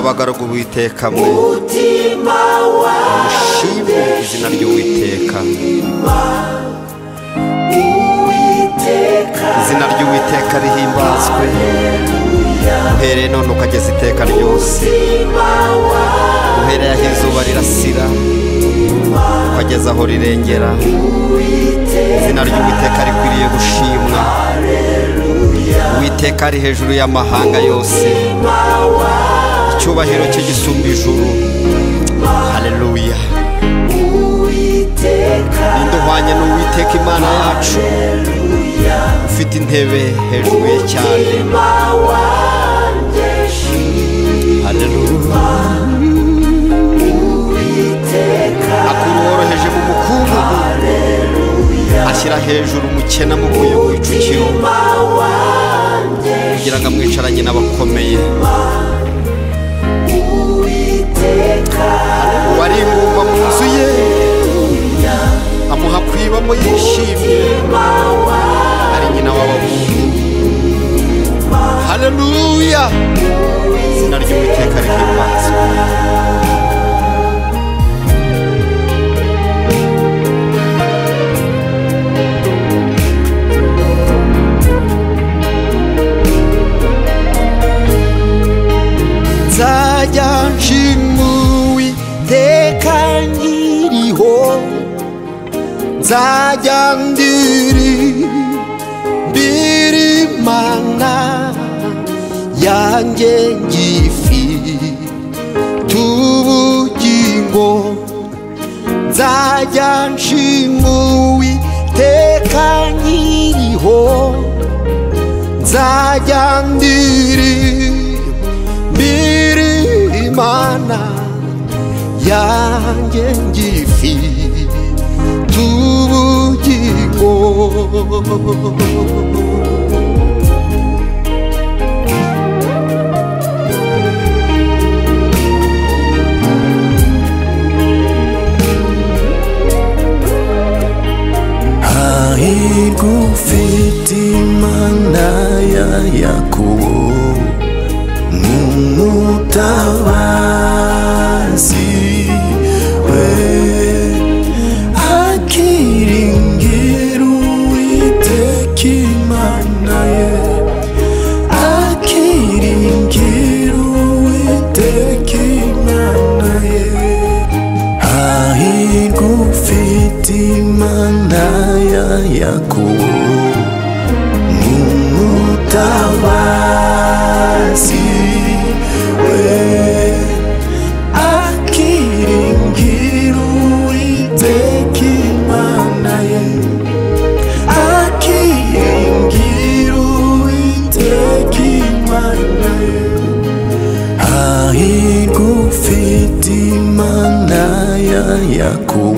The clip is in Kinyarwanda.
mwabagaruka Uwiteka mwe mushime izina ry'Uwiteka. Izina ry'Uwiteka rihimbazwe uhereye none ukageza iteka ryose, uhereye aho izuba rirasira ukageza aho rirengera. Izina ry'Uwiteka rikwiriye gushimwa. Uwiteka ari hejuru y'amahanga yose, icyubahiro cye gisumba ijuru. Haleluya. Ninde uhwanye n'Uwiteka Imana yacu, ufite intebe hejuru ye cyane. Haleluya. Akura uworoheje mu mukungugu, ashyira hejuru umukene amukuye ku icukiro, kugira ngo amwicaranye n'abakomeye. Uwari ingumba mu nzu ye amuha kwibamo yishimye, ari nyina w'abahungu. Haleluya. Izina ry'Uwiteka rihimbazwe. Nzajya nshima Uwiteka nkiriho, nzajya ndirimbira Imana yanjye ngifite ubugingo. Nzajya nshima Uwiteka nkiriho, nzajya ndirimbira Imana yanjye ngifite ubugingo. Hahirwa ufite Imana ya Yakobo nk'umutabazi we, akiringira Uwiteka Imana ye, akiringira Uwiteka Imana ye. Hahirwa ufite Imana ya Yakobo nk'umutabazi we, akiringira Uwiteka Imana ye, akiringira Uwiteka Imana ye. Hahirwa ufite Imana ya Yakobo